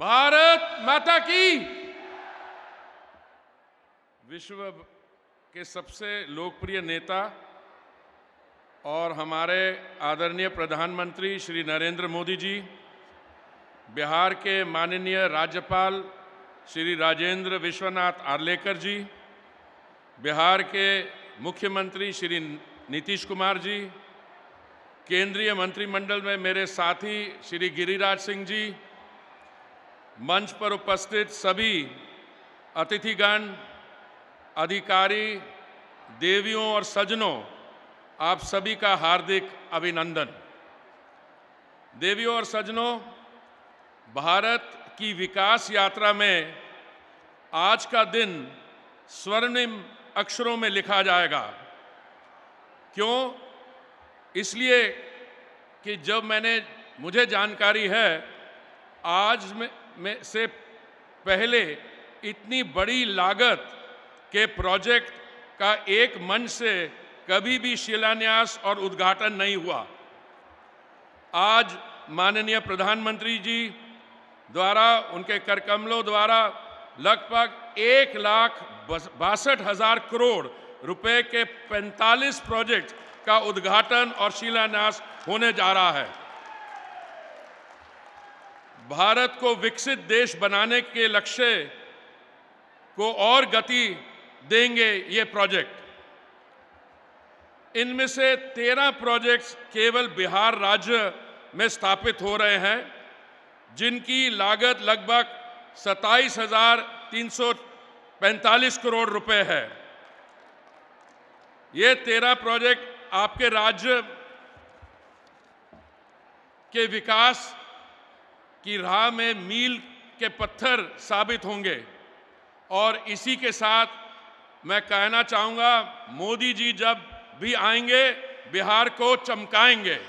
भारत माता की। विश्व के सबसे लोकप्रिय नेता और हमारे आदरणीय प्रधानमंत्री श्री नरेंद्र मोदी जी, बिहार के माननीय राज्यपाल श्री राजेंद्र विश्वनाथ आर्लेकर जी, बिहार के मुख्यमंत्री श्री नीतीश कुमार जी, केंद्रीय मंत्रिमंडल में मेरे साथी श्री गिरिराज सिंह जी, मंच पर उपस्थित सभी अतिथिगण, अधिकारी, देवियों और सज्जनों, आप सभी का हार्दिक अभिनंदन। देवियों और सज्जनों, भारत की विकास यात्रा में आज का दिन स्वर्णिम अक्षरों में लिखा जाएगा। क्यों? इसलिए कि जब मुझे जानकारी है, आज में से पहले इतनी बड़ी लागत के प्रोजेक्ट का एक मंच से कभी भी शिलान्यास और उद्घाटन नहीं हुआ। आज माननीय प्रधानमंत्री जी द्वारा, उनके करकमलों द्वारा लगभग 1,62,000 करोड़ रुपए के 45 प्रोजेक्ट का उद्घाटन और शिलान्यास होने जा रहा है। भारत को विकसित देश बनाने के लक्ष्य को और गति देंगे ये प्रोजेक्ट। इनमें से 13 प्रोजेक्ट्स केवल बिहार राज्य में स्थापित हो रहे हैं, जिनकी लागत लगभग 27,345 करोड़ रुपए है। ये 13 प्रोजेक्ट आपके राज्य के विकास की राह में मील के पत्थर साबित होंगे। और इसी के साथ मैं कहना चाहूँगा, मोदी जी जब भी आएंगे, बिहार को चमकाएंगे।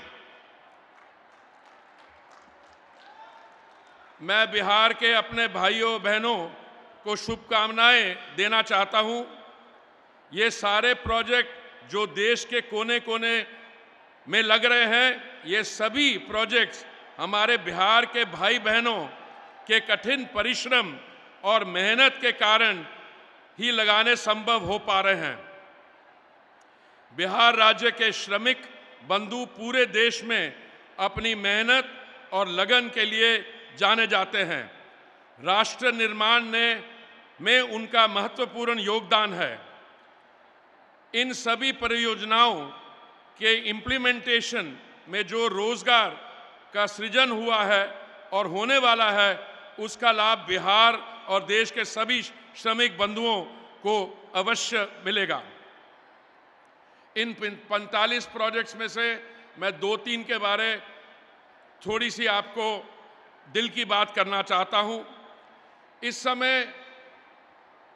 मैं बिहार के अपने भाइयों बहनों को शुभकामनाएं देना चाहता हूं। ये सारे प्रोजेक्ट जो देश के कोने कोने में लग रहे हैं, ये सभी प्रोजेक्ट्स हमारे बिहार के भाई बहनों के कठिन परिश्रम और मेहनत के कारण ही लगाने संभव हो पा रहे हैं। बिहार राज्य के श्रमिक बंधु पूरे देश में अपनी मेहनत और लगन के लिए जाने जाते हैं। राष्ट्र निर्माण में उनका महत्वपूर्ण योगदान है। इन सभी परियोजनाओं के इम्प्लीमेंटेशन में जो रोजगार का सृजन हुआ है और होने वाला है, उसका लाभ बिहार और देश के सभी श्रमिक बंधुओं को अवश्य मिलेगा। इन 45 प्रोजेक्ट्स में से मैं 2-3 के बारे थोड़ी सी आपको दिल की बात करना चाहता हूं। इस समय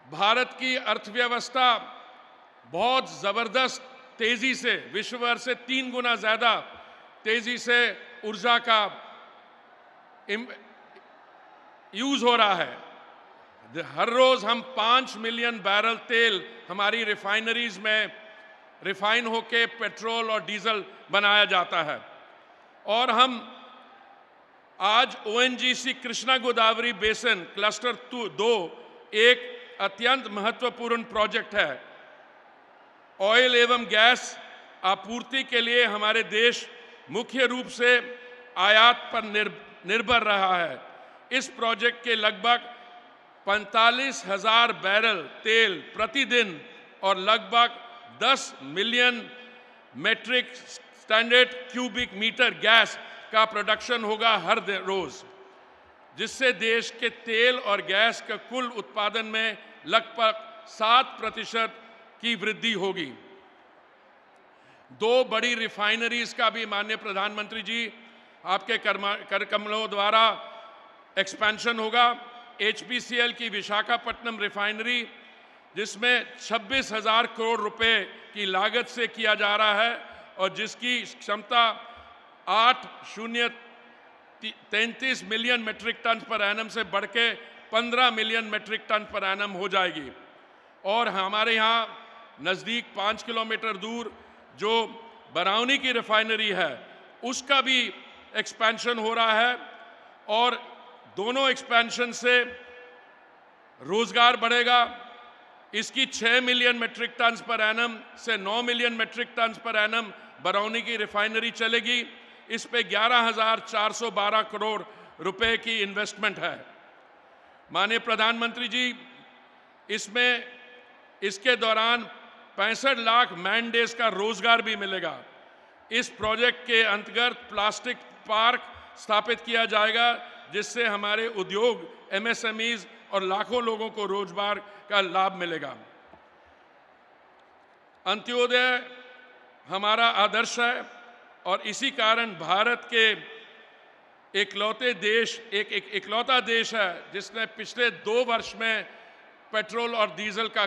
भारत की अर्थव्यवस्था बहुत जबरदस्त तेजी से, विश्व भर से 3 गुना ज्यादा तेजी से ऊर्जा का यूज हो रहा है। हर रोज हम 5 मिलियन बैरल तेल हमारी रिफाइनरीज में रिफाइन होके पेट्रोल और डीजल बनाया जाता है। और हम आज ONGC Krishna Godavari basin cluster 2 एक अत्यंत महत्वपूर्ण प्रोजेक्ट है। ऑयल एवं गैस आपूर्ति के लिए हमारे देश मुख्य रूप से आयात पर निर्भर रहा है। इस प्रोजेक्ट के लगभग 45,000 बैरल तेल प्रतिदिन और लगभग 10 million metric standard cubic metre gas का प्रोडक्शन होगा हर रोज, जिससे देश के तेल और गैस के कुल उत्पादन में लगभग 7% की वृद्धि होगी। 2 बड़ी रिफाइनरीज का भी माननीय प्रधानमंत्री जी आपके करकमलों द्वारा एक्सपेंशन होगा। HPCL की विशाखापट्टनम रिफाइनरी, जिसमें 26,000 करोड़ रुपए की लागत से किया जा रहा है और जिसकी क्षमता 8,033 million metric ton per annum से बढ़ के 15 million metric ton per annum हो जाएगी। और हमारे यहाँ नज़दीक 5 किलोमीटर दूर जो बरौनी की रिफाइनरी है, उसका भी एक्सपेंशन हो रहा है। और दोनों एक्सपेंशन से रोजगार बढ़ेगा। इसकी 6 million metric ton per annum से 9 million metric ton per annum Barauni की रिफाइनरी चलेगी। इस पे 11,412 करोड़ रुपए की इन्वेस्टमेंट है। माननीय प्रधानमंत्री जी, इसमें इसके दौरान 65 लाख मैन डेज का रोजगार भी मिलेगा। इस प्रोजेक्ट के अंतर्गत प्लास्टिक पार्क स्थापित किया जाएगा, जिससे हमारे उद्योग, एमएसएमईज और लाखों लोगों को रोजगार का लाभ मिलेगा। अंत्योदय हमारा आदर्श है और इसी कारण भारत के इकलौता देश है जिसने पिछले 2 वर्ष में पेट्रोल और डीजल का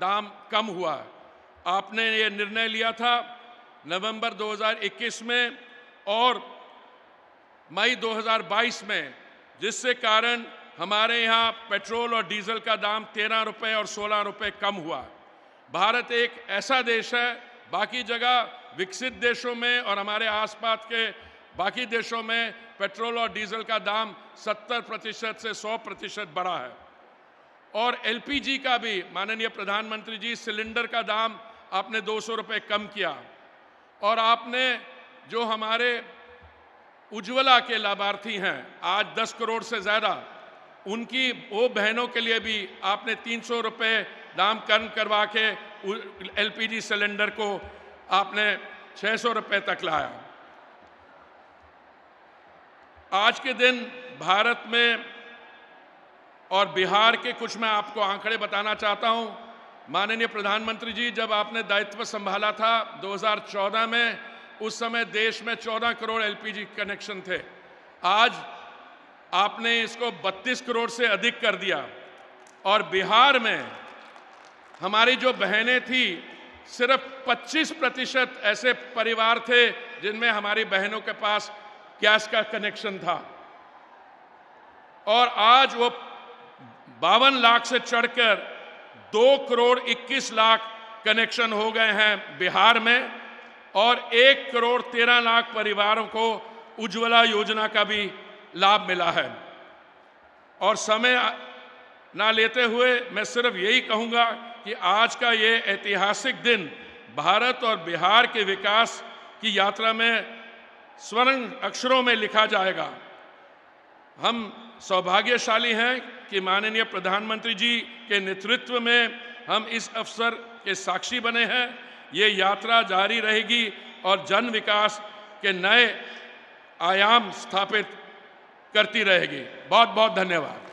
दाम कम हुआ। आपने ये निर्णय लिया था नवंबर 2021 में और मई 2022 में, जिससे कारण हमारे यहाँ पेट्रोल और डीजल का दाम 13 रुपये और 16 रुपये कम हुआ। भारत एक ऐसा देश है, बाकी जगह विकसित देशों में और हमारे आसपास के बाकी देशों में पेट्रोल और डीजल का दाम 70% से 100% बढ़ा है। और एलपीजी का भी माननीय प्रधानमंत्री जी, सिलेंडर का दाम आपने 200 रुपये कम किया। और आपने जो हमारे उज्ज्वला के लाभार्थी हैं, आज 10 करोड़ से ज़्यादा, उनकी वो बहनों के लिए भी आपने 300 रुपये दाम कम करवा के एलपीजी सिलेंडर को आपने 600 रुपये तक लाया। आज के दिन भारत में और बिहार के कुछ मैं आपको आंकड़े बताना चाहता हूं। माननीय प्रधानमंत्री जी, जब आपने दायित्व संभाला था 2014 में, उस समय देश में 14 करोड़ एलपीजी कनेक्शन थे। आज आपने इसको 32 करोड़ से अधिक कर दिया। और बिहार में हमारी जो बहनें थी, सिर्फ 25% ऐसे परिवार थे जिनमें हमारी बहनों के पास गैस का कनेक्शन था। और आज वो 52 लाख से चढ़कर 2 करोड़ 21 लाख कनेक्शन हो गए हैं बिहार में। और 1 करोड़ 13 लाख परिवारों को उज्ज्वला योजना का भी लाभ मिला है। और समय ना लेते हुए मैं सिर्फ यही कहूंगा कि आज का ये ऐतिहासिक दिन भारत और बिहार के विकास की यात्रा में स्वर्ण अक्षरों में लिखा जाएगा। हम सौभाग्यशाली हैं कि माननीय प्रधानमंत्री जी के नेतृत्व में हम इस अवसर के साक्षी बने हैं। ये यात्रा जारी रहेगी और जन विकास के नए आयाम स्थापित करती रहेगी। बहुत बहुत धन्यवाद।